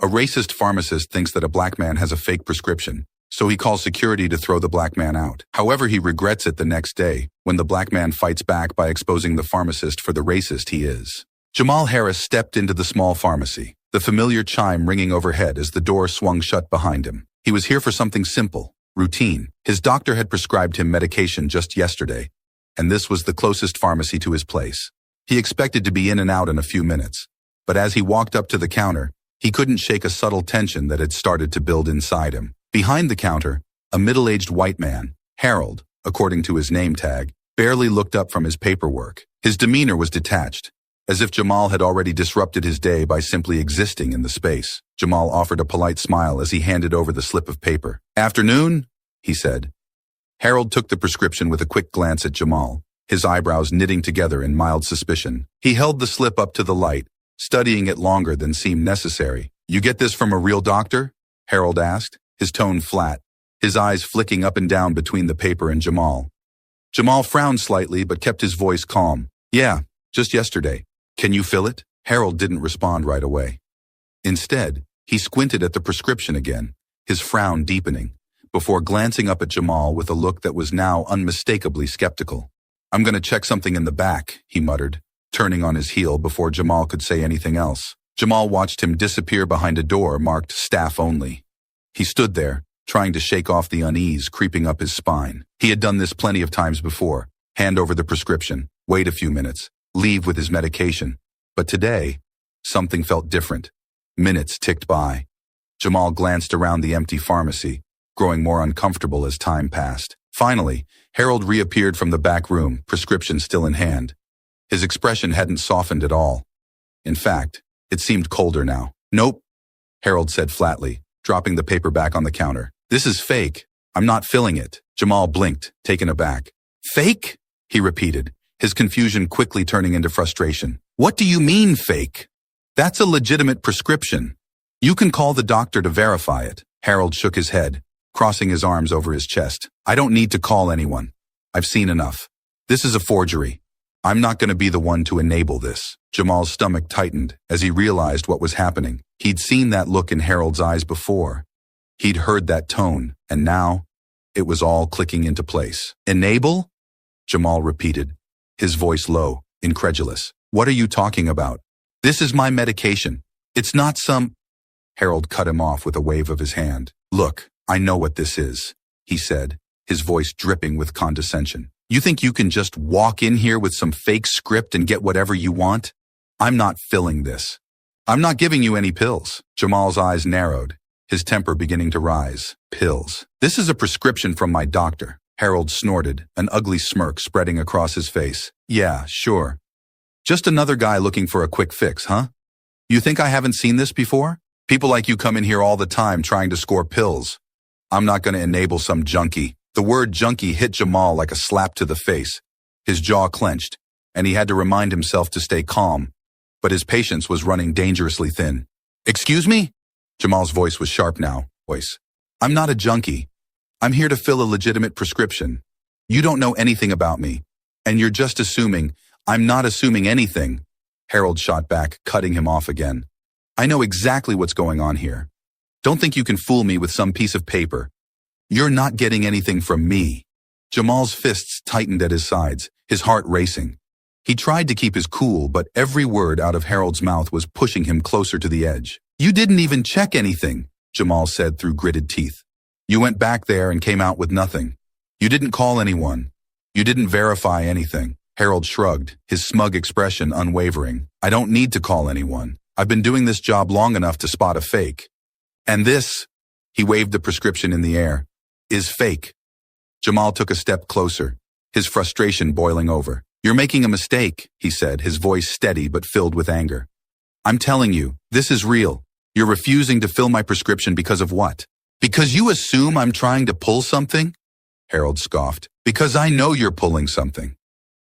A racist pharmacist thinks that a black man has a fake prescription, so he calls security to throw the black man out. However, he regrets it the next day when the black man fights back by exposing the pharmacist for the racist he is. Jamal Harris stepped into the small pharmacy, the familiar chime ringing overhead as the door swung shut behind him. He was here for something simple, routine. His doctor had prescribed him medication just yesterday, and this was the closest pharmacy to his place. He expected to be in and out in a few minutes, but as he walked up to the counter, he couldn't shake a subtle tension that had started to build inside him. Behind the counter, a middle-aged white man, Harold, according to his name tag, barely looked up from his paperwork. His demeanor was detached, as if Jamal had already disrupted his day by simply existing in the space. Jamal offered a polite smile as he handed over the slip of paper. "Afternoon," he said. Harold took the prescription with a quick glance at Jamal, his eyebrows knitting together in mild suspicion. He held the slip up to the light, studying it longer than seemed necessary. "You get this from a real doctor?" Harold asked, his tone flat, his eyes flicking up and down between the paper and Jamal. Jamal frowned slightly but kept his voice calm. "Yeah, just yesterday. Can you fill it?" Harold didn't respond right away. Instead, he squinted at the prescription again, his frown deepening, before glancing up at Jamal with a look that was now unmistakably skeptical. "I'm going to check something in the back," he muttered, turning on his heel before Jamal could say anything else. Jamal watched him disappear behind a door marked "Staff Only." He stood there, trying to shake off the unease creeping up his spine. He had done this plenty of times before. Hand over the prescription, wait a few minutes, leave with his medication. But today, something felt different. Minutes ticked by. Jamal glanced around the empty pharmacy, growing more uncomfortable as time passed. Finally, Harold reappeared from the back room, prescription still in hand. His expression hadn't softened at all. In fact, it seemed colder now. "Nope," Harold said flatly, dropping the paper back on the counter. "This is fake. I'm not filling it." Jamal blinked, taken aback. "Fake?" he repeated, his confusion quickly turning into frustration. "What do you mean, fake? That's a legitimate prescription. You can call the doctor to verify it." Harold shook his head, crossing his arms over his chest. "I don't need to call anyone. I've seen enough. This is a forgery. I'm not going to be the one to enable this." Jamal's stomach tightened as he realized what was happening. He'd seen that look in Harold's eyes before. He'd heard that tone, and now it was all clicking into place. "Enable?" Jamal repeated, his voice low, incredulous. "What are you talking about? This is my medication. It's not some—" Harold cut him off with a wave of his hand. "Look, I know what this is," he said, his voice dripping with condescension. "You think you can just walk in here with some fake script and get whatever you want? I'm not filling this. I'm not giving you any pills." Jamal's eyes narrowed, his temper beginning to rise. "Pills. This is a prescription from my doctor." Harold snorted, an ugly smirk spreading across his face. "Yeah, sure. Just another guy looking for a quick fix, huh? You think I haven't seen this before? People like you come in here all the time trying to score pills. I'm not going to enable some junkie." The word junkie hit Jamal like a slap to the face. His jaw clenched, and he had to remind himself to stay calm, but his patience was running dangerously thin. "Excuse me?" Jamal's voice was sharp now. "I'm not a junkie. I'm here to fill a legitimate prescription. You don't know anything about me, and you're just assuming—" "I'm not assuming anything," Harold shot back, cutting him off again. "I know exactly what's going on here. Don't think you can fool me with some piece of paper. You're not getting anything from me." Jamal's fists tightened at his sides, his heart racing. He tried to keep his cool, but every word out of Harold's mouth was pushing him closer to the edge. "You didn't even check anything," Jamal said through gritted teeth. "You went back there and came out with nothing. You didn't call anyone. You didn't verify anything." Harold shrugged, his smug expression unwavering. "I don't need to call anyone. I've been doing this job long enough to spot a fake. And this," he waved the prescription in the air, "is fake." Jamal took a step closer, his frustration boiling over. "You're making a mistake," he said, his voice steady but filled with anger. "I'm telling you, this is real. You're refusing to fill my prescription because of what? Because you assume I'm trying to pull something?" Harold scoffed. "Because I know you're pulling something.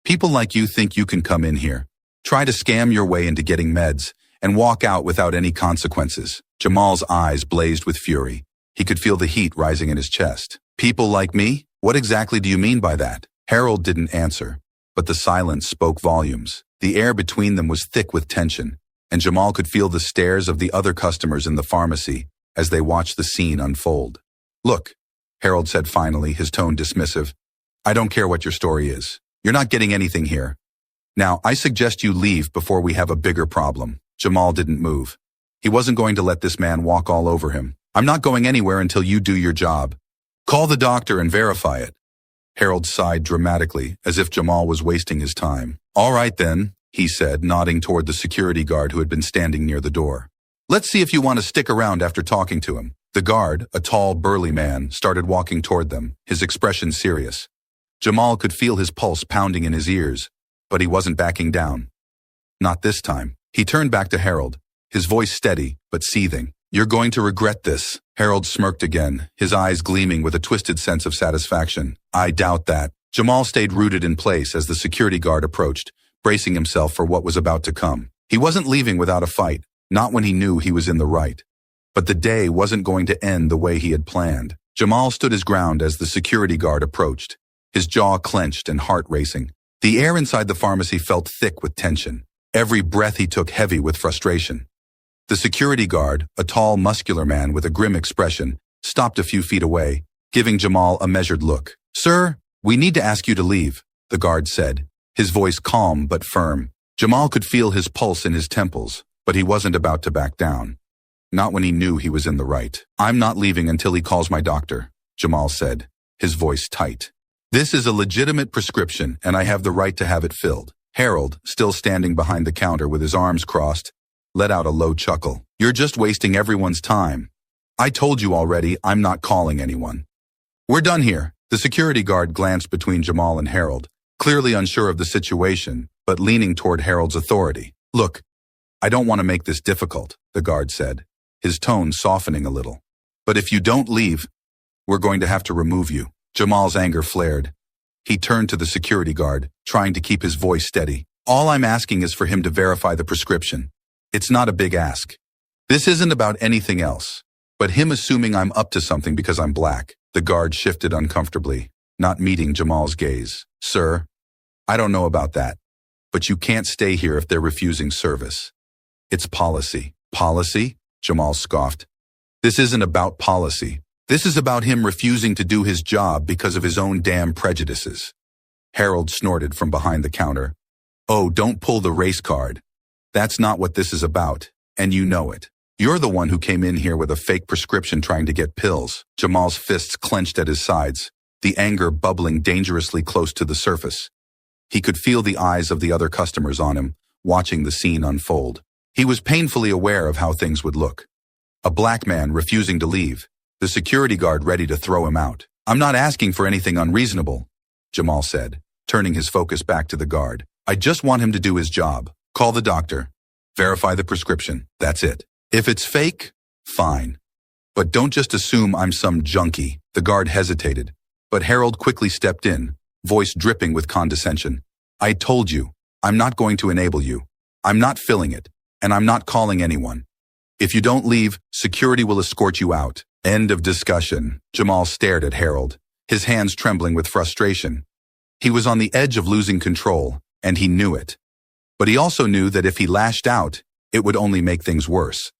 People like you think you can come in here, try to scam your way into getting meds, and walk out without any consequences." Jamal's eyes blazed with fury. He could feel the heat rising in his chest. "People like me? What exactly do you mean by that?" Harold didn't answer, but the silence spoke volumes. The air between them was thick with tension, and Jamal could feel the stares of the other customers in the pharmacy as they watched the scene unfold. "Look," Harold said finally, his tone dismissive. "I don't care what your story is. You're not getting anything here. Now, I suggest you leave before we have a bigger problem." Jamal didn't move. He wasn't going to let this man walk all over him. "I'm not going anywhere until you do your job. Call the doctor and verify it." Harold sighed dramatically, as if Jamal was wasting his time. "All right then," he said, nodding toward the security guard who had been standing near the door. "Let's see if you want to stick around after talking to him." The guard, a tall, burly man, started walking toward them, his expression serious. Jamal could feel his pulse pounding in his ears, but he wasn't backing down. Not this time. He turned back to Harold, his voice steady but seething. "You're going to regret this." Harold smirked again, his eyes gleaming with a twisted sense of satisfaction. "I doubt that." Jamal stayed rooted in place as the security guard approached, bracing himself for what was about to come. He wasn't leaving without a fight, not when he knew he was in the right. But the day wasn't going to end the way he had planned. Jamal stood his ground as the security guard approached, his jaw clenched and heart racing. The air inside the pharmacy felt thick with tension. Every breath he took heavy with frustration. The security guard, a tall, muscular man with a grim expression, stopped a few feet away, giving Jamal a measured look. "Sir, we need to ask you to leave," the guard said, his voice calm but firm. Jamal could feel his pulse in his temples, but he wasn't about to back down. Not when he knew he was in the right. "I'm not leaving until he calls my doctor," Jamal said, his voice tight. "This is a legitimate prescription, and I have the right to have it filled." Harold, still standing behind the counter with his arms crossed, let out a low chuckle. "You're just wasting everyone's time. I told you already, I'm not calling anyone. We're done here." The security guard glanced between Jamal and Harold, clearly unsure of the situation, but leaning toward Harold's authority. "Look, I don't want to make this difficult," the guard said, his tone softening a little. "But if you don't leave, we're going to have to remove you." Jamal's anger flared. He turned to the security guard, trying to keep his voice steady. "All I'm asking is for him to verify the prescription. It's not a big ask. This isn't about anything else, but him assuming I'm up to something because I'm black." The guard shifted uncomfortably, not meeting Jamal's gaze. "Sir, I don't know about that, but you can't stay here if they're refusing service. It's policy." "Policy?" Jamal scoffed. "This isn't about policy. This is about him refusing to do his job because of his own damn prejudices." Harold snorted from behind the counter. "Oh, don't pull the race card. That's not what this is about, and you know it. You're the one who came in here with a fake prescription trying to get pills." Jamal's fists clenched at his sides, the anger bubbling dangerously close to the surface. He could feel the eyes of the other customers on him, watching the scene unfold. He was painfully aware of how things would look. A black man refusing to leave, the security guard ready to throw him out. "I'm not asking for anything unreasonable," Jamal said, turning his focus back to the guard. "I just want him to do his job. Call the doctor. Verify the prescription. That's it. If it's fake, fine. But don't just assume I'm some junkie." The guard hesitated, but Harold quickly stepped in, voice dripping with condescension. "I told you, I'm not going to enable you. I'm not filling it, and I'm not calling anyone. If you don't leave, security will escort you out." End of discussion. Jamal stared at Harold, his hands trembling with frustration. He was on the edge of losing control, and he knew it. But he also knew that if he lashed out, it would only make things worse.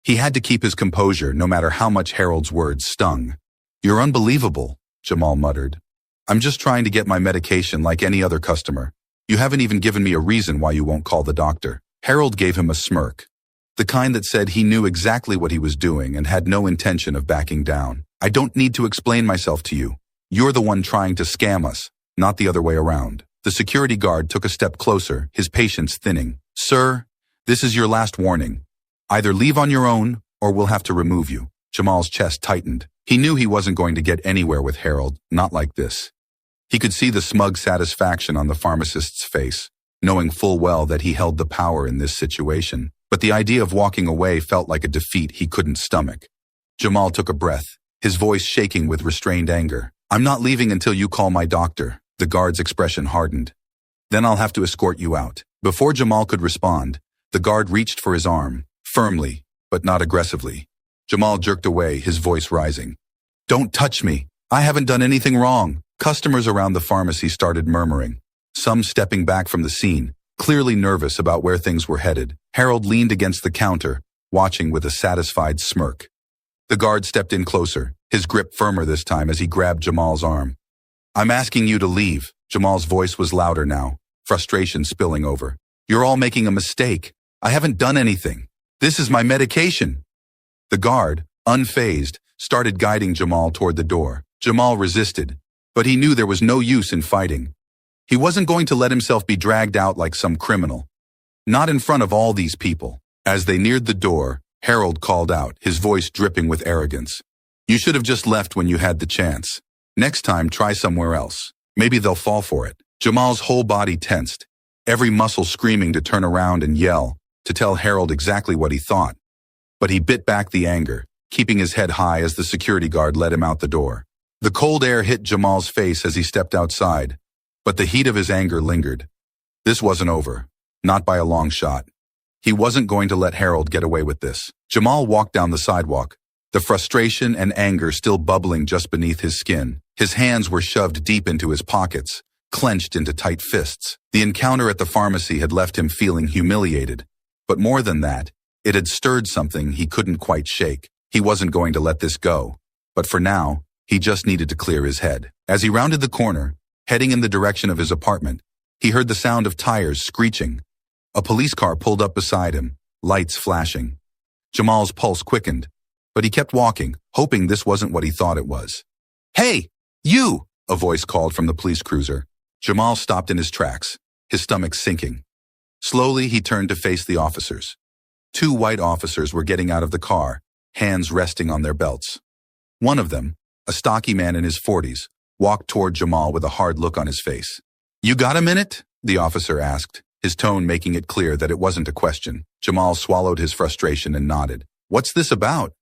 He had to keep his composure no matter how much Harold's words stung. "You're unbelievable," Jamal muttered. "I'm just trying to get my medication like any other customer. You haven't even given me a reason why you won't call the doctor." Harold gave him a smirk, the kind that said he knew exactly what he was doing and had no intention of backing down. "I don't need to explain myself to you. You're the one trying to scam us, not the other way around." The security guard took a step closer, his patience thinning. "Sir, this is your last warning. Either leave on your own, or we'll have to remove you." Jamal's chest tightened. He knew he wasn't going to get anywhere with Harold, not like this. He could see the smug satisfaction on the pharmacist's face, knowing full well that he held the power in this situation. But the idea of walking away felt like a defeat he couldn't stomach. Jamal took a breath, his voice shaking with restrained anger. "I'm not leaving until you call my doctor." The guard's expression hardened. "Then I'll have to escort you out." Before Jamal could respond, the guard reached for his arm, firmly, but not aggressively. Jamal jerked away, his voice rising. "Don't touch me. I haven't done anything wrong." Customers around the pharmacy started murmuring, some stepping back from the scene, clearly nervous about where things were headed. Harold leaned against the counter, watching with a satisfied smirk. The guard stepped in closer, his grip firmer this time as he grabbed Jamal's arm. "I'm asking you to leave." Jamal's voice was louder now, frustration spilling over. "You're all making a mistake. I haven't done anything. This is my medication." The guard, unfazed, started guiding Jamal toward the door. Jamal resisted, but he knew there was no use in fighting. He wasn't going to let himself be dragged out like some criminal. Not in front of all these people. As they neared the door, Harold called out, his voice dripping with arrogance. "You should have just left when you had the chance. Next time, try somewhere else. Maybe they'll fall for it." Jamal's whole body tensed, every muscle screaming to turn around and yell, to tell Harold exactly what he thought. But he bit back the anger, keeping his head high as the security guard led him out the door. The cold air hit Jamal's face as he stepped outside, but the heat of his anger lingered. This wasn't over, not by a long shot. He wasn't going to let Harold get away with this. Jamal walked down the sidewalk, the frustration and anger still bubbling just beneath his skin. His hands were shoved deep into his pockets, clenched into tight fists. The encounter at the pharmacy had left him feeling humiliated, but more than that, it had stirred something he couldn't quite shake. He wasn't going to let this go, but for now, he just needed to clear his head. As he rounded the corner, heading in the direction of his apartment, he heard the sound of tires screeching. A police car pulled up beside him, lights flashing. Jamal's pulse quickened, but he kept walking, hoping this wasn't what he thought it was. "Hey, you!" a voice called from the police cruiser. Jamal stopped in his tracks, his stomach sinking. Slowly, he turned to face the officers. 2 white officers were getting out of the car, hands resting on their belts. One of them, a stocky man in his 40s, walked toward Jamal with a hard look on his face. "You got a minute?" the officer asked, his tone making it clear that it wasn't a question. Jamal swallowed his frustration and nodded. "What's this about?"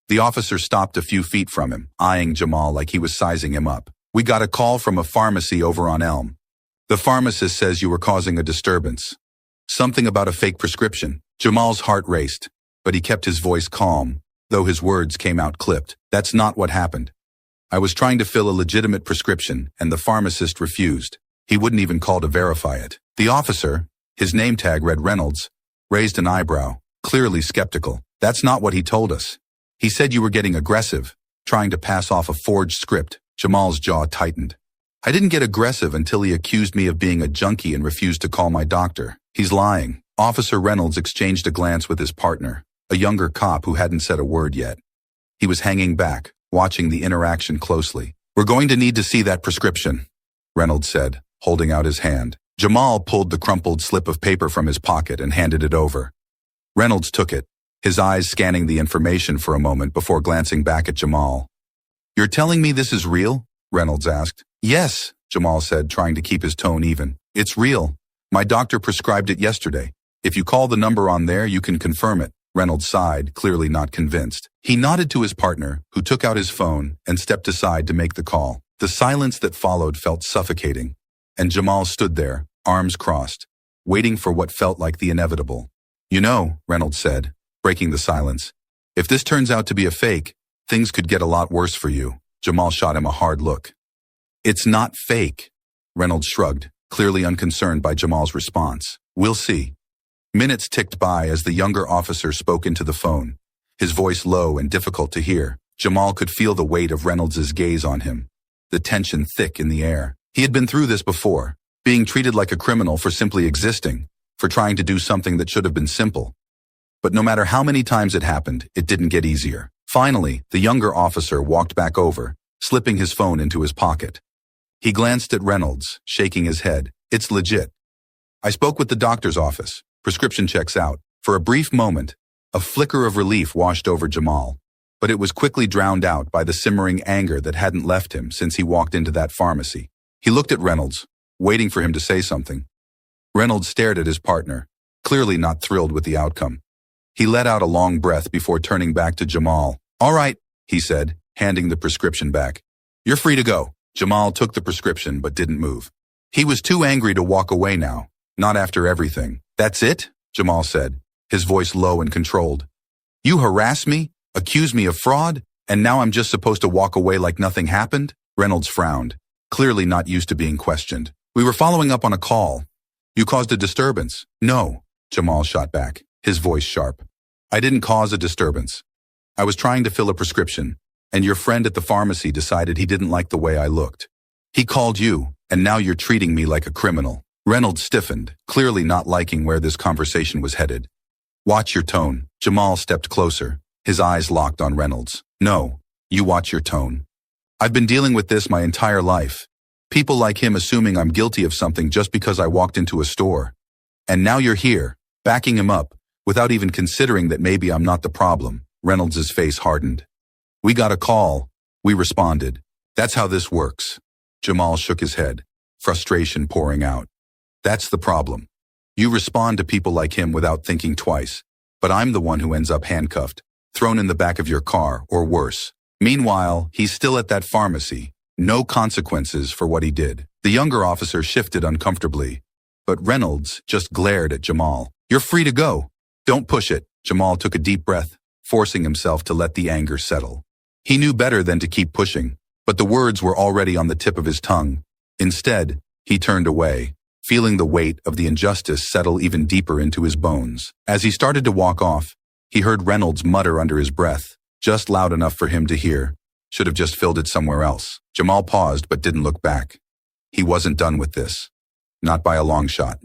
The officer stopped a few feet from him, eyeing Jamal like he was sizing him up. "We got a call from a pharmacy over on Elm. The pharmacist says you were causing a disturbance. Something about a fake prescription." Jamal's heart raced, but he kept his voice calm, though his words came out clipped. "That's not what happened. I was trying to fill a legitimate prescription, and the pharmacist refused. He wouldn't even call to verify it." The officer, his name tag read Reynolds, raised an eyebrow, clearly skeptical. "That's not what he told us. He said you were getting aggressive, trying to pass off a forged script." Jamal's jaw tightened. "I didn't get aggressive until he accused me of being a junkie and refused to call my doctor. He's lying." Officer Reynolds exchanged a glance with his partner, a younger cop who hadn't said a word yet. He was hanging back, watching the interaction closely. "We're going to need to see that prescription," Reynolds said, holding out his hand. Jamal pulled the crumpled slip of paper from his pocket and handed it over. Reynolds took it, his eyes scanning the information for a moment before glancing back at Jamal. "You're telling me this is real?" Reynolds asked. "Yes," Jamal said, trying to keep his tone even. "It's real. My doctor prescribed it yesterday. If you call the number on there, you can confirm it." Reynolds sighed, clearly not convinced. He nodded to his partner, who took out his phone and stepped aside to make the call. The silence that followed felt suffocating, and Jamal stood there, arms crossed, waiting for what felt like the inevitable. "You know," Reynolds said, breaking the silence, "if this turns out to be a fake, things could get a lot worse for you." Jamal shot him a hard look. "It's not fake," Reynolds shrugged, clearly unconcerned by Jamal's response. "We'll see." Minutes ticked by as the younger officer spoke into the phone, his voice low and difficult to hear. Jamal could feel the weight of Reynolds' gaze on him, the tension thick in the air. He had been through this before, being treated like a criminal for simply existing, for trying to do something that should have been simple. But no matter how many times it happened, it didn't get easier. Finally, the younger officer walked back over, slipping his phone into his pocket. He glanced at Reynolds, shaking his head. "It's legit. I spoke with the doctor's office. Prescription checks out." For a brief moment, a flicker of relief washed over Jamal, but it was quickly drowned out by the simmering anger that hadn't left him since he walked into that pharmacy. He looked at Reynolds, waiting for him to say something. Reynolds stared at his partner, clearly not thrilled with the outcome. He let out a long breath before turning back to Jamal. "All right," he said, handing the prescription back. "You're free to go." Jamal took the prescription but didn't move. He was too angry to walk away now, not after everything. "That's it?" Jamal said, his voice low and controlled. "You harass me, accuse me of fraud, and now I'm just supposed to walk away like nothing happened?" Reynolds frowned, clearly not used to being questioned. "We were following up on a call. You caused a disturbance. No, Jamal shot back, his voice sharp. I didn't cause a disturbance. I was trying to fill a prescription, and your friend at the pharmacy decided he didn't like the way I looked. He called you, and now you're treating me like a criminal. Reynolds stiffened, clearly not liking where this conversation was headed. Watch your tone. Jamal stepped closer, his eyes locked on Reynolds. No, you watch your tone. I've been dealing with this my entire life. People like him assuming I'm guilty of something just because I walked into a store. And now you're here, backing him up, without even considering that maybe I'm not the problem. Reynolds' face hardened. We got a call. We responded. That's how this works. Jamal shook his head, frustration pouring out. That's the problem. You respond to people like him without thinking twice, but I'm the one who ends up handcuffed, thrown in the back of your car, or worse. Meanwhile, he's still at that pharmacy. No consequences for what he did. The younger officer shifted uncomfortably, but Reynolds just glared at Jamal. You're free to go. Don't push it. Jamal took a deep breath, forcing himself to let the anger settle. He knew better than to keep pushing, but the words were already on the tip of his tongue. Instead, he turned away, feeling the weight of the injustice settle even deeper into his bones. As he started to walk off, he heard Reynolds mutter under his breath, just loud enough for him to hear. Should have just filled it somewhere else. Jamal paused but didn't look back. He wasn't done with this. Not by a long shot.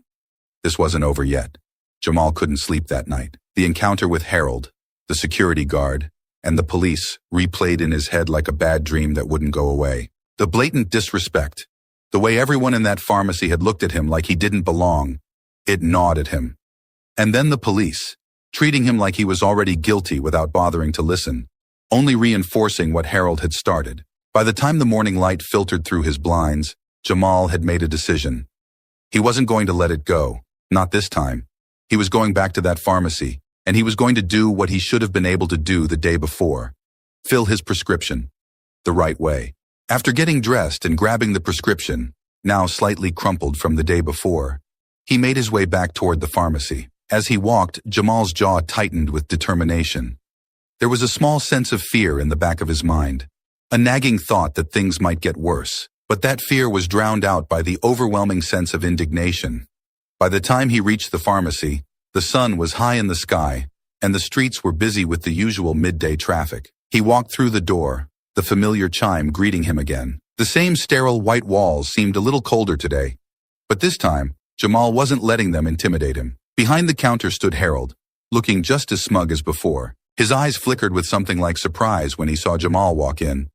This wasn't over yet. Jamal couldn't sleep that night. The encounter with Harold, the security guard, and the police replayed in his head like a bad dream that wouldn't go away. The blatant disrespect, the way everyone in that pharmacy had looked at him like he didn't belong, it gnawed at him. And then the police, treating him like he was already guilty without bothering to listen, only reinforcing what Harold had started. By the time the morning light filtered through his blinds, Jamal had made a decision. He wasn't going to let it go, not this time. He was going back to that pharmacy, and he was going to do what he should have been able to do the day before. Fill his prescription. The right way. After getting dressed and grabbing the prescription, now slightly crumpled from the day before, he made his way back toward the pharmacy. As he walked, Jamal's jaw tightened with determination. There was a small sense of fear in the back of his mind, a nagging thought that things might get worse, but that fear was drowned out by the overwhelming sense of indignation. By the time he reached the pharmacy, the sun was high in the sky, and the streets were busy with the usual midday traffic. He walked through the door, the familiar chime greeting him again. The same sterile white walls seemed a little colder today, but this time, Jamal wasn't letting them intimidate him. Behind the counter stood Harold, looking just as smug as before. His eyes flickered with something like surprise when he saw Jamal walk in.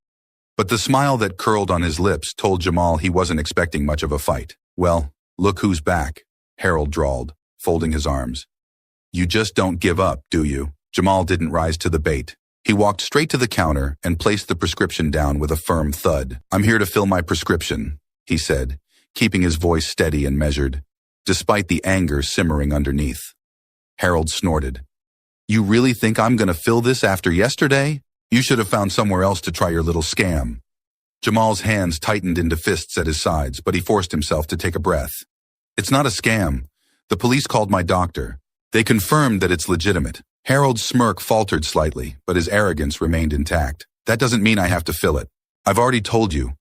But the smile that curled on his lips told Jamal he wasn't expecting much of a fight. Well, look who's back, Harold drawled, folding his arms. You just don't give up, do you? Jamal didn't rise to the bait. He walked straight to the counter and placed the prescription down with a firm thud. I'm here to fill my prescription, he said, keeping his voice steady and measured, despite the anger simmering underneath. Harold snorted. You really think I'm going to fill this after yesterday? You should have found somewhere else to try your little scam. Jamal's hands tightened into fists at his sides, but he forced himself to take a breath. It's not a scam. The police called my doctor. They confirmed that it's legitimate. Harold's smirk faltered slightly, but his arrogance remained intact. That doesn't mean I have to fill it. I've already told you.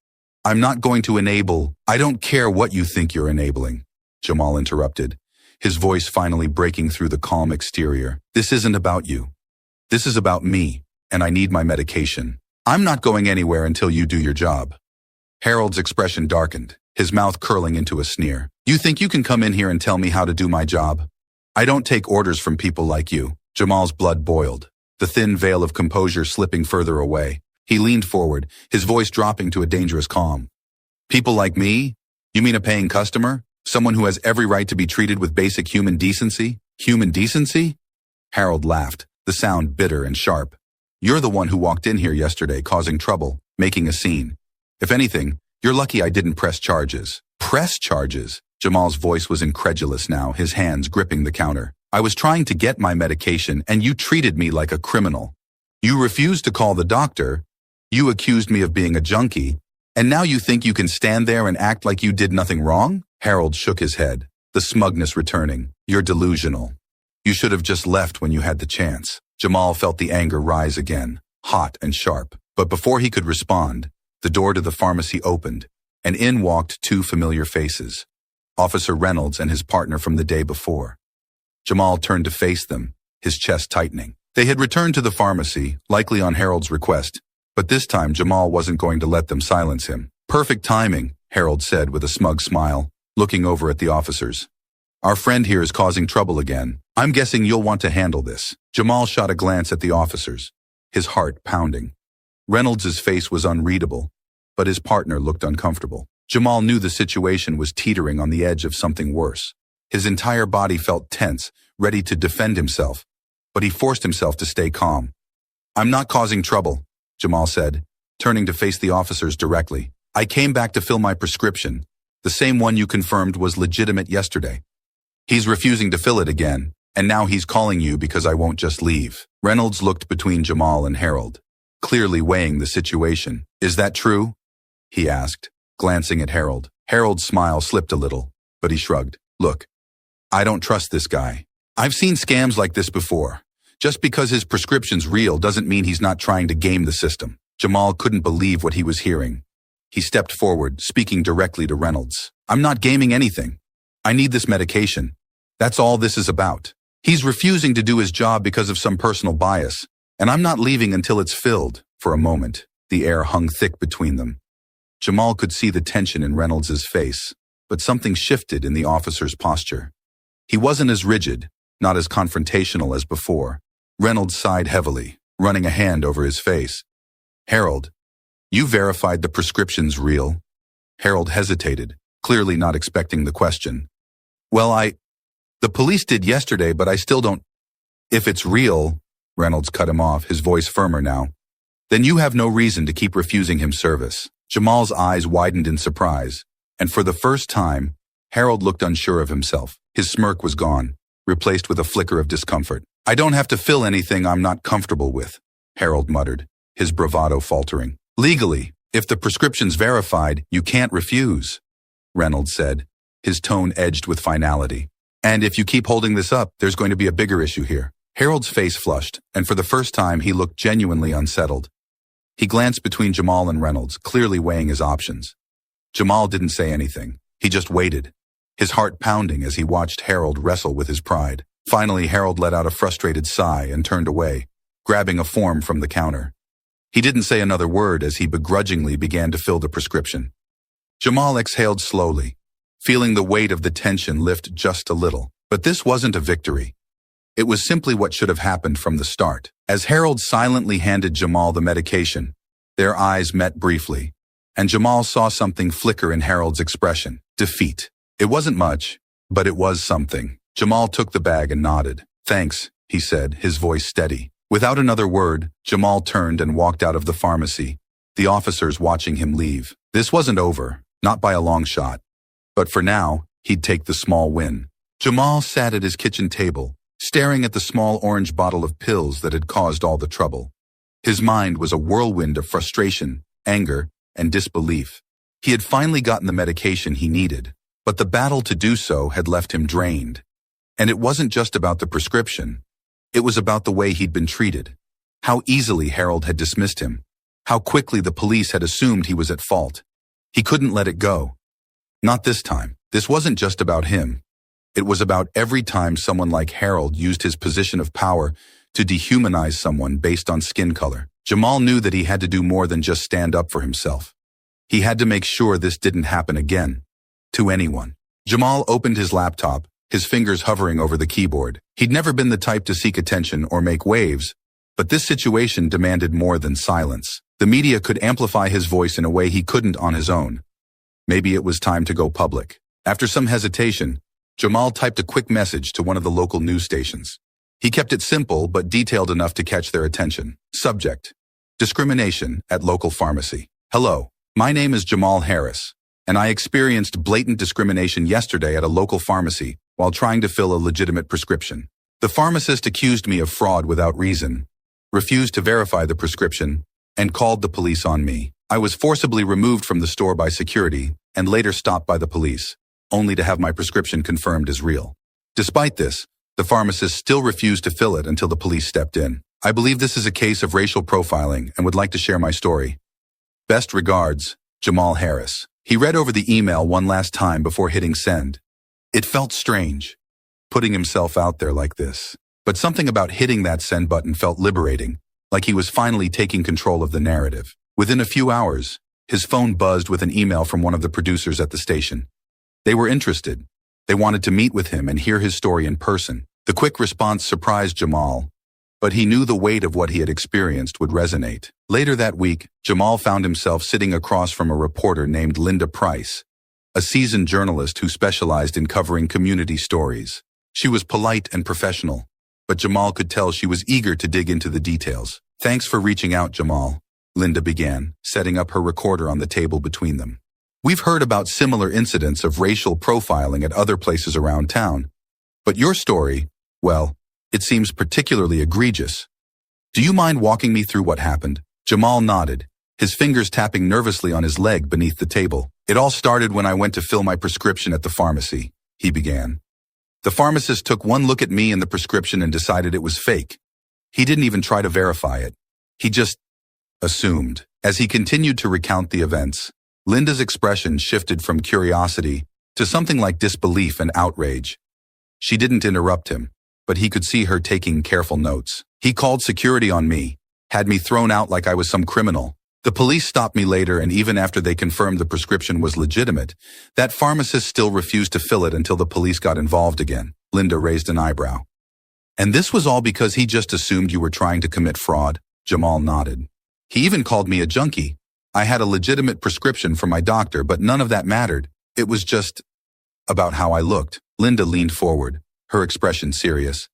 I'm not going to enable. I don't care what you think you're enabling, Jamal interrupted, his voice finally breaking through the calm exterior. This isn't about you. This is about me, and I need my medication. I'm not going anywhere until you do your job. Harold's expression darkened, his mouth curling into a sneer. You think you can come in here and tell me how to do my job? I don't take orders from people like you. Jamal's blood boiled, the thin veil of composure slipping further away. He leaned forward, his voice dropping to a dangerous calm. People like me? You mean a paying customer? Someone who has every right to be treated with basic human decency? Human decency? Harold laughed, the sound bitter and sharp. You're the one who walked in here yesterday causing trouble, making a scene. If anything, you're lucky I didn't press charges. Press charges? Jamal's voice was incredulous now, his hands gripping the counter. I was trying to get my medication and you treated me like a criminal. You refused to call the doctor. You accused me of being a junkie. And now you think you can stand there and act like you did nothing wrong? Harold shook his head, the smugness returning. You're delusional. You should have just left when you had the chance. Jamal felt the anger rise again, hot and sharp. But before he could respond, the door to the pharmacy opened, and in walked two familiar faces. Officer Reynolds and his partner from the day before. Jamal turned to face them, his chest tightening. They had returned to the pharmacy, likely on Harold's request, but this time Jamal wasn't going to let them silence him. Perfect timing, Harold said with a smug smile, looking over at the officers. Our friend here is causing trouble again. I'm guessing you'll want to handle this. Jamal shot a glance at the officers, his heart pounding. Reynolds' face was unreadable, but his partner looked uncomfortable. Jamal knew the situation was teetering on the edge of something worse. His entire body felt tense, ready to defend himself, but he forced himself to stay calm. I'm not causing trouble, Jamal said, turning to face the officers directly. I came back to fill my prescription, the same one you confirmed was legitimate yesterday. He's refusing to fill it again, and now he's calling you because I won't just leave. Reynolds looked between Jamal and Harold, clearly weighing the situation. Is that true? He asked, glancing at Harold. Harold's smile slipped a little, but he shrugged. Look, I don't trust this guy. I've seen scams like this before. Just because his prescription's real doesn't mean he's not trying to game the system. Jamal couldn't believe what he was hearing. He stepped forward, speaking directly to Reynolds. I'm not gaming anything. I need this medication. That's all this is about. He's refusing to do his job because of some personal bias, and I'm not leaving until it's filled. For a moment, the air hung thick between them. Jamal could see the tension in Reynolds' face, but something shifted in the officer's posture. He wasn't as rigid, not as confrontational as before. Reynolds sighed heavily, running a hand over his face. Harold, you verified the prescription's real? Harold hesitated, clearly not expecting the question. Well, the police did yesterday, but I still don't. If it's real, Reynolds cut him off, his voice firmer now, then you have no reason to keep refusing him service. Jamal's eyes widened in surprise, and for the first time, Harold looked unsure of himself. His smirk was gone, replaced with a flicker of discomfort. I don't have to fill anything I'm not comfortable with, Harold muttered, his bravado faltering. Legally, if the prescription's verified, you can't refuse, Reynolds said, his tone edged with finality. And if you keep holding this up, there's going to be a bigger issue here. Harold's face flushed, and for the first time he looked genuinely unsettled. He glanced between Jamal and Reynolds, clearly weighing his options. Jamal didn't say anything. He just waited, his heart pounding as he watched Harold wrestle with his pride. Finally, Harold let out a frustrated sigh and turned away, grabbing a form from the counter. He didn't say another word as he begrudgingly began to fill the prescription. Jamal exhaled slowly, feeling the weight of the tension lift just a little. But this wasn't a victory. It was simply what should have happened from the start. As Harold silently handed Jamal the medication, their eyes met briefly, and Jamal saw something flicker in Harold's expression. Defeat. It wasn't much, but it was something. Jamal took the bag and nodded. Thanks, he said, his voice steady. Without another word, Jamal turned and walked out of the pharmacy, the officers watching him leave. This wasn't over, not by a long shot. But for now, he'd take the small win. Jamal sat at his kitchen table, staring at the small orange bottle of pills that had caused all the trouble. His mind was a whirlwind of frustration, anger, and disbelief. He had finally gotten the medication he needed, but the battle to do so had left him drained. And it wasn't just about the prescription. It was about the way he'd been treated. How easily Harold had dismissed him. How quickly the police had assumed he was at fault. He couldn't let it go. Not this time. This wasn't just about him. It was about every time someone like Harold used his position of power to dehumanize someone based on skin color. Jamal knew that he had to do more than just stand up for himself. He had to make sure this didn't happen again. To anyone. Jamal opened his laptop, his fingers hovering over the keyboard. He'd never been the type to seek attention or make waves, but this situation demanded more than silence. The media could amplify his voice in a way he couldn't on his own. Maybe it was time to go public. After some hesitation, Jamal typed a quick message to one of the local news stations. He kept it simple but detailed enough to catch their attention. Subject: discrimination at local pharmacy. Hello, my name is Jamal Harris, and I experienced blatant discrimination yesterday at a local pharmacy while trying to fill a legitimate prescription. The pharmacist accused me of fraud without reason, refused to verify the prescription, and called the police on me. I was forcibly removed from the store by security and later stopped by the police, only to have my prescription confirmed as real. Despite this, the pharmacist still refused to fill it until the police stepped in. I believe this is a case of racial profiling and would like to share my story. Best regards, Jamal Harris. He read over the email one last time before hitting send, It felt strange, putting himself out there like this. But something about hitting that send button felt liberating, like he was finally taking control of the narrative. Within a few hours, his phone buzzed with an email from one of the producers at the station. They were interested. They wanted to meet with him and hear his story in person. The quick response surprised Jamal, but he knew the weight of what he had experienced would resonate. Later that week, Jamal found himself sitting across from a reporter named Linda Price, a seasoned journalist who specialized in covering community stories. She was polite and professional, but Jamal could tell she was eager to dig into the details. "Thanks for reaching out, Jamal," Linda began, setting up her recorder on the table between them. "We've heard about similar incidents of racial profiling at other places around town, but your story, well, it seems particularly egregious. Do you mind walking me through what happened?" Jamal nodded, his fingers tapping nervously on his leg beneath the table. "It all started when I went to fill my prescription at the pharmacy," he began. "The pharmacist took one look at me and the prescription and decided it was fake. He didn't even try to verify it. He just assumed." As he continued to recount the events, Linda's expression shifted from curiosity to something like disbelief and outrage. She didn't interrupt him, but he could see her taking careful notes. "He called security on me, had me thrown out like I was some criminal. The police stopped me later, and even after they confirmed the prescription was legitimate, that pharmacist still refused to fill it until the police got involved again." Linda raised an eyebrow. "And this was all because he just assumed you were trying to commit fraud?" Jamal nodded. "He even called me a junkie. I had a legitimate prescription from my doctor, but none of that mattered. It was just about how I looked." Linda leaned forward, her expression serious.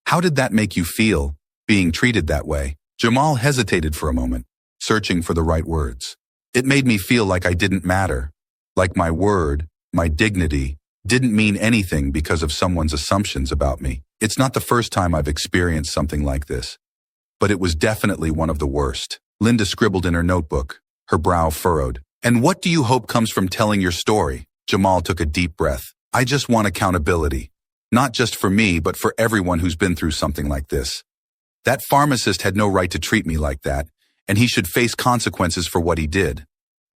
"How did that make you feel, being treated that way?" Jamal hesitated for a moment, searching for the right words. "It made me feel like I didn't matter, like my word, my dignity, didn't mean anything because of someone's assumptions about me. It's not the first time I've experienced something like this, but it was definitely one of the worst." Linda scribbled in her notebook, her brow furrowed. "And what do you hope comes from telling your story?" Jamal took a deep breath. "I just want accountability, not just for me, but for everyone who's been through something like this. That pharmacist had no right to treat me like that, and he should face consequences for what he did.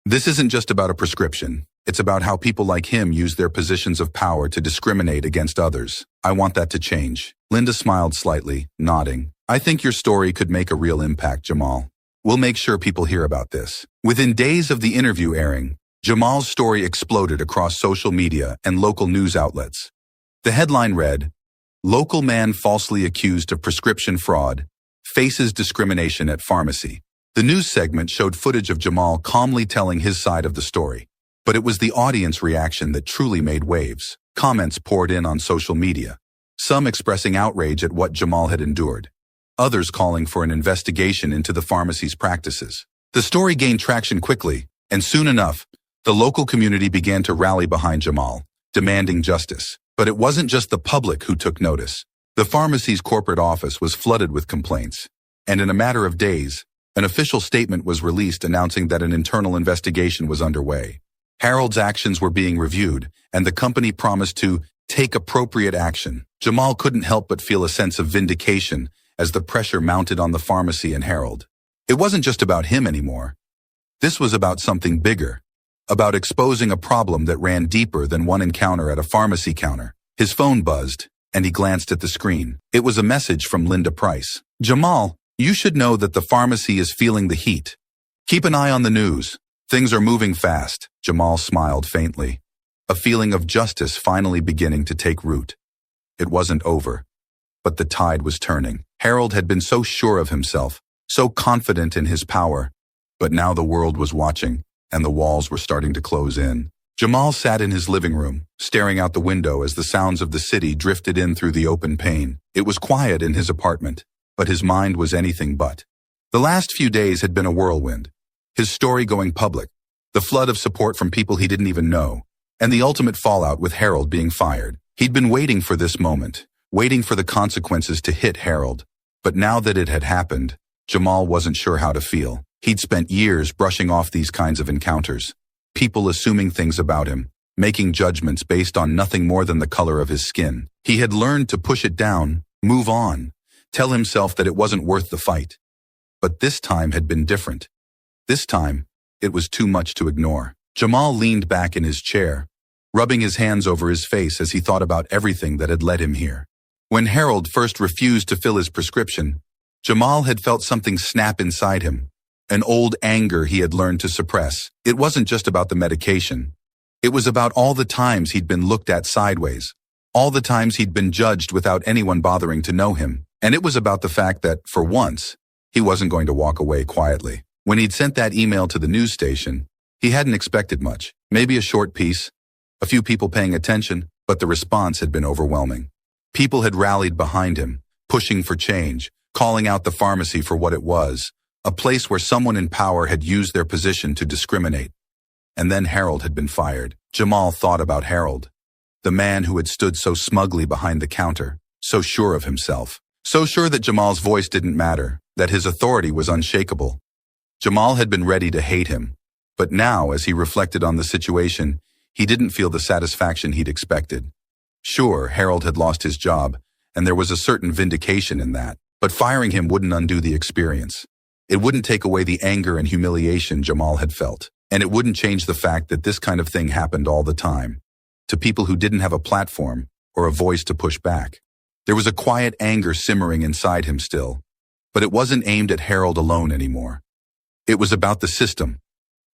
This isn't just about a prescription. It's about how people like him use their positions of power to discriminate against others. I want that to change." Linda smiled slightly, nodding. "I think your story could make a real impact, Jamal. We'll make sure people hear about this." Within days of the interview airing, Jamal's story exploded across social media and local news outlets. The headline read, "Local man falsely accused of prescription fraud, faces discrimination at pharmacy." The news segment showed footage of Jamal calmly telling his side of the story, but it was the audience reaction that truly made waves. Comments poured in on social media, some expressing outrage at what Jamal had endured, others calling for an investigation into the pharmacy's practices. The story gained traction quickly, and soon enough, the local community began to rally behind Jamal, demanding justice. But it wasn't just the public who took notice. The pharmacy's corporate office was flooded with complaints, and in a matter of days, an official statement was released announcing that an internal investigation was underway. Harold's actions were being reviewed, and the company promised to take appropriate action. Jamal couldn't help but feel a sense of vindication as the pressure mounted on the pharmacy and Harold. It wasn't just about him anymore. This was about something bigger, about exposing a problem that ran deeper than one encounter at a pharmacy counter. His phone buzzed, and he glanced at the screen. It was a message from Linda Price. "Jamal, you should know that the pharmacy is feeling the heat. Keep an eye on the news. Things are moving fast." Jamal smiled faintly, a feeling of justice finally beginning to take root. It wasn't over, but the tide was turning. Harold had been so sure of himself, so confident in his power, but now the world was watching, and the walls were starting to close in. Jamal sat in his living room, staring out the window as the sounds of the city drifted in through the open pane. It was quiet in his apartment, but his mind was anything but. The last few days had been a whirlwind. His story going public, the flood of support from people he didn't even know, and the ultimate fallout with Harold being fired. He'd been waiting for this moment, waiting for the consequences to hit Harold. But now that it had happened, Jamal wasn't sure how to feel. He'd spent years brushing off these kinds of encounters, people assuming things about him, making judgments based on nothing more than the color of his skin. He had learned to push it down, move on, tell himself that it wasn't worth the fight. But this time had been different. This time, it was too much to ignore. Jamal leaned back in his chair, rubbing his hands over his face as he thought about everything that had led him here. When Harold first refused to fill his prescription, Jamal had felt something snap inside him, an old anger he had learned to suppress. It wasn't just about the medication. It was about all the times he'd been looked at sideways, all the times he'd been judged without anyone bothering to know him. And it was about the fact that, for once, he wasn't going to walk away quietly. When he'd sent that email to the news station, he hadn't expected much. Maybe a short piece, a few people paying attention, but the response had been overwhelming. People had rallied behind him, pushing for change, calling out the pharmacy for what it was, a place where someone in power had used their position to discriminate. And then Harold had been fired. Jamal thought about Harold, the man who had stood so smugly behind the counter, so sure of himself, so sure that Jamal's voice didn't matter, that his authority was unshakable. Jamal had been ready to hate him, but now, as he reflected on the situation, he didn't feel the satisfaction he'd expected. Sure, Harold had lost his job, and there was a certain vindication in that, but firing him wouldn't undo the experience. It wouldn't take away the anger and humiliation Jamal had felt, and it wouldn't change the fact that this kind of thing happened all the time, to people who didn't have a platform or a voice to push back. There was a quiet anger simmering inside him still, but it wasn't aimed at Harold alone anymore. It was about the system,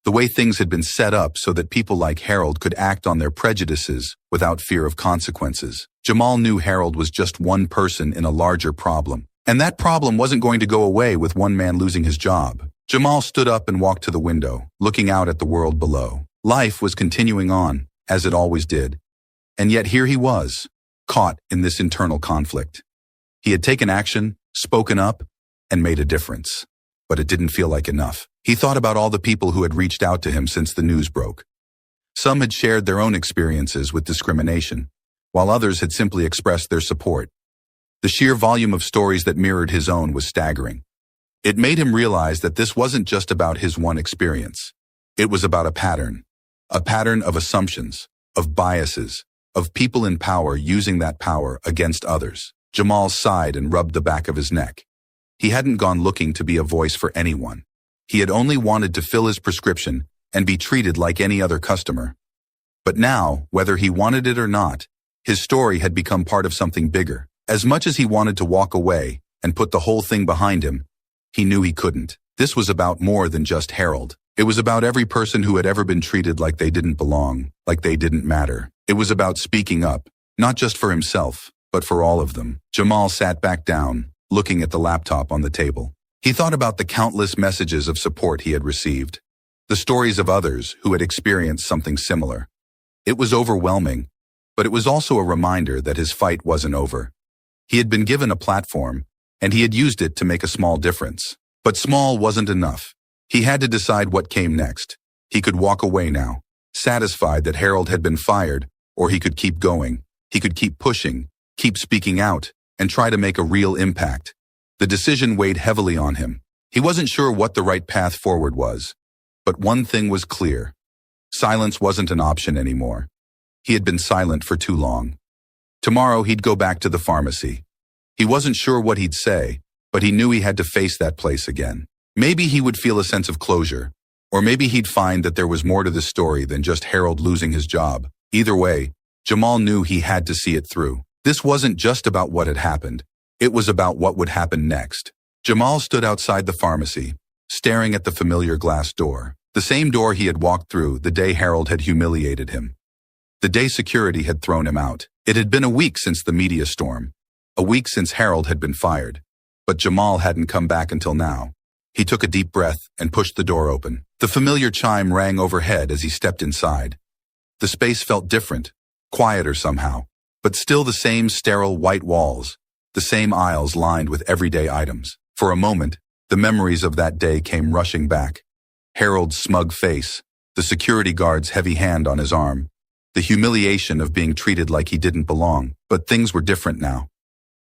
the way things had been set up so that people like Harold could act on their prejudices without fear of consequences. Jamal knew Harold was just one person in a larger problem, and that problem wasn't going to go away with one man losing his job. Jamal stood up and walked to the window, looking out at the world below. Life was continuing on, as it always did. And yet here he was, caught in this internal conflict. He had taken action, spoken up, and made a difference. But it didn't feel like enough. He thought about all the people who had reached out to him since the news broke. Some had shared their own experiences with discrimination, while others had simply expressed their support. The sheer volume of stories that mirrored his own was staggering. It made him realize that this wasn't just about his one experience. It was about a pattern of assumptions, of biases, of people in power using that power against others. Jamal sighed and rubbed the back of his neck. He hadn't gone looking to be a voice for anyone. He had only wanted to fill his prescription and be treated like any other customer. But now, whether he wanted it or not, his story had become part of something bigger. As much as he wanted to walk away and put the whole thing behind him, he knew he couldn't. This was about more than just Harold. It was about every person who had ever been treated like they didn't belong, like they didn't matter. It was about speaking up, not just for himself, but for all of them. Jamal sat back down, looking at the laptop on the table. He thought about the countless messages of support he had received, the stories of others who had experienced something similar. It was overwhelming, but it was also a reminder that his fight wasn't over. He had been given a platform, and he had used it to make a small difference. But small wasn't enough. He had to decide what came next. He could walk away now, satisfied that Harold had been fired, or he could keep going. He could keep pushing, keep speaking out, and try to make a real impact. The decision weighed heavily on him. He wasn't sure what the right path forward was. But one thing was clear. Silence wasn't an option anymore. He had been silent for too long. Tomorrow he'd go back to the pharmacy. He wasn't sure what he'd say, but he knew he had to face that place again. Maybe he would feel a sense of closure, or maybe he'd find that there was more to this story than just Harold losing his job. Either way, Jamal knew he had to see it through. This wasn't just about what had happened. It was about what would happen next. Jamal stood outside the pharmacy, staring at the familiar glass door, the same door he had walked through the day Harold had humiliated him. The day security had thrown him out. It had been a week since the media storm, a week since Harold had been fired. But Jamal hadn't come back until now. He took a deep breath and pushed the door open. The familiar chime rang overhead as he stepped inside. The space felt different, quieter somehow, but still the same sterile white walls, the same aisles lined with everyday items. For a moment, the memories of that day came rushing back. Harold's smug face, the security guard's heavy hand on his arm, the humiliation of being treated like he didn't belong. But things were different now.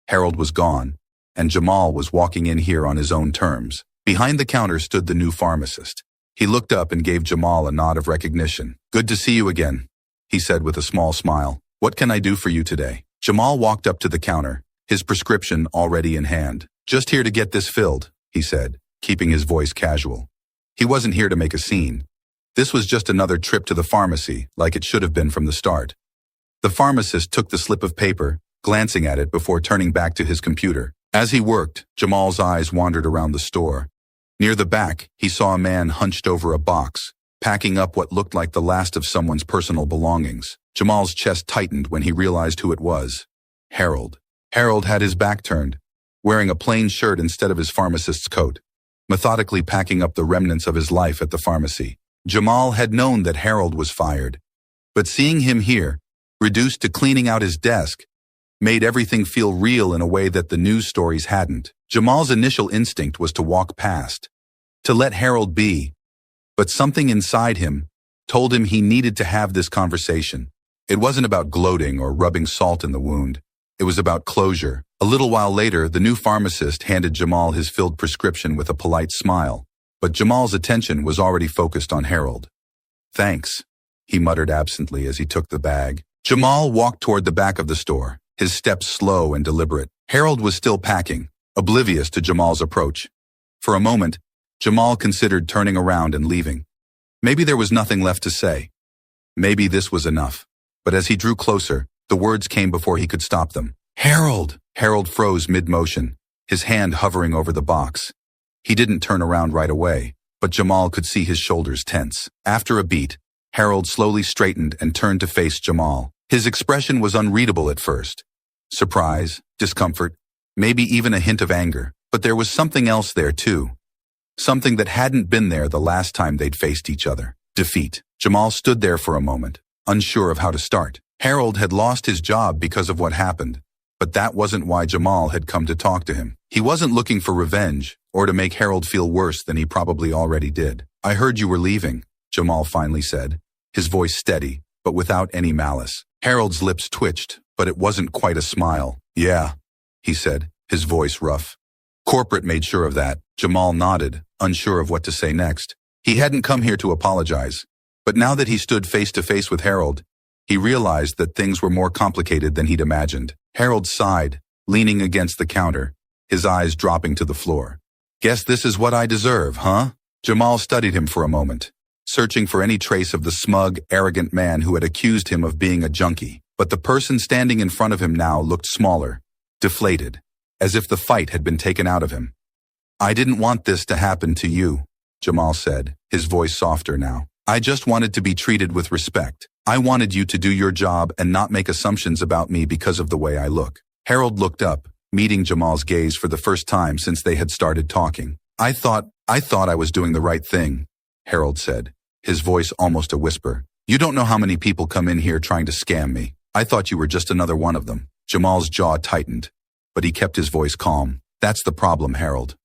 Harold was gone, and Jamal was walking in here on his own terms. Behind the counter stood the new pharmacist. He looked up and gave Jamal a nod of recognition. "Good to see you again," he said with a small smile. "What can I do for you today?" Jamal walked up to the counter, his prescription already in hand. "Just here to get this filled," he said, keeping his voice casual. He wasn't here to make a scene. This was just another trip to the pharmacy, like it should have been from the start. The pharmacist took the slip of paper, glancing at it before turning back to his computer. As he worked, Jamal's eyes wandered around the store. Near the back, he saw a man hunched over a box, packing up what looked like the last of someone's personal belongings. Jamal's chest tightened when he realized who it was. Harold. Harold had his back turned, wearing a plain shirt instead of his pharmacist's coat, methodically packing up the remnants of his life at the pharmacy. Jamal had known that Harold was fired, but seeing him here, reduced to cleaning out his desk, made everything feel real in a way that the news stories hadn't. Jamal's initial instinct was to walk past, to let Harold be, but something inside him told him he needed to have this conversation. It wasn't about gloating or rubbing salt in the wound. It was about closure. A little while later, the new pharmacist handed Jamal his filled prescription with a polite smile, but Jamal's attention was already focused on Harold. "Thanks," he muttered absently as he took the bag. Jamal walked toward the back of the store, his steps slow and deliberate. Harold was still packing, oblivious to Jamal's approach. For a moment, Jamal considered turning around and leaving. Maybe there was nothing left to say. Maybe this was enough. But as he drew closer, the words came before he could stop them. "Harold!" Harold froze mid-motion, his hand hovering over the box. He didn't turn around right away, but Jamal could see his shoulders tense. After a beat, Harold slowly straightened and turned to face Jamal. His expression was unreadable at first. Surprise, discomfort, maybe even a hint of anger. But there was something else there too. Something that hadn't been there the last time they'd faced each other. Defeat. Jamal stood there for a moment, unsure of how to start. Harold had lost his job because of what happened, but that wasn't why Jamal had come to talk to him. He wasn't looking for revenge or to make Harold feel worse than he probably already did. "I heard you were leaving," Jamal finally said, his voice steady, but without any malice. Harold's lips twitched, but it wasn't quite a smile. "Yeah," he said, his voice rough. "Corporate made sure of that." Jamal nodded, unsure of what to say next. He hadn't come here to apologize, but now that he stood face to face with Harold, he realized that things were more complicated than he'd imagined. Harold sighed, leaning against the counter, his eyes dropping to the floor. "Guess this is what I deserve, huh?" Jamal studied him for a moment, searching for any trace of the smug, arrogant man who had accused him of being a junkie. But the person standing in front of him now looked smaller, deflated, as if the fight had been taken out of him. "I didn't want this to happen to you," Jamal said, his voice softer now. "I just wanted to be treated with respect. I wanted you to do your job and not make assumptions about me because of the way I look." Harold looked up, meeting Jamal's gaze for the first time since they had started talking. I thought I was doing the right thing," Harold said, his voice almost a whisper. "You don't know how many people come in here trying to scam me. I thought you were just another one of them." Jamal's jaw tightened, but he kept his voice calm. "That's the problem, Harold.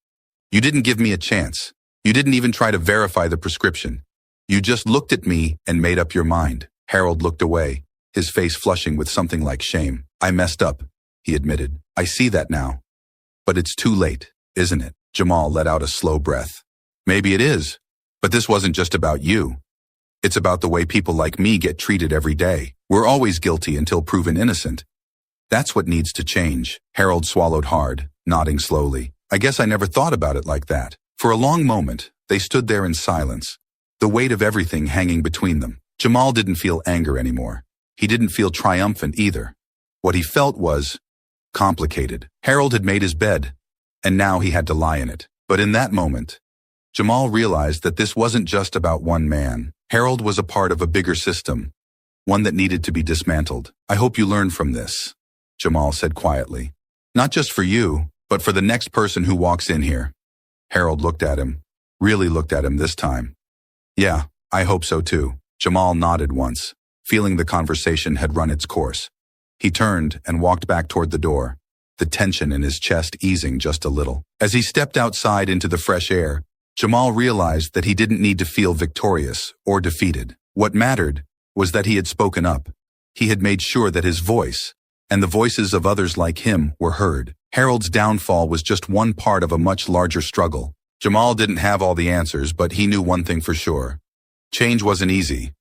You didn't give me a chance. You didn't even try to verify the prescription. You just looked at me and made up your mind." Harold looked away, his face flushing with something like shame. "I messed up," he admitted. "I see that now. But it's too late, isn't it?" Jamal let out a slow breath. "Maybe it is, but this wasn't just about you. It's about the way people like me get treated every day. We're always guilty until proven innocent. That's what needs to change." Harold swallowed hard, nodding slowly. "I guess I never thought about it like that." For a long moment, they stood there in silence, the weight of everything hanging between them. Jamal didn't feel anger anymore. He didn't feel triumphant either. What he felt was complicated. Harold had made his bed, and now he had to lie in it. But in that moment, Jamal realized that this wasn't just about one man. Harold was a part of a bigger system, one that needed to be dismantled. "I hope you learn from this," Jamal said quietly. "Not just for you, but for the next person who walks in here." Harold looked at him, really looked at him this time. "Yeah, I hope so too." Jamal nodded once, feeling the conversation had run its course. He turned and walked back toward the door, the tension in his chest easing just a little. As he stepped outside into the fresh air, Jamal realized that he didn't need to feel victorious or defeated. What mattered was that he had spoken up. He had made sure that his voice, and the voices of others like him, were heard. Harold's downfall was just one part of a much larger struggle. Jamal didn't have all the answers, but he knew one thing for sure. Change wasn't easy,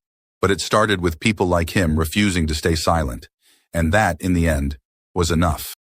but it started with people like him refusing to stay silent, and that, in the end, was enough.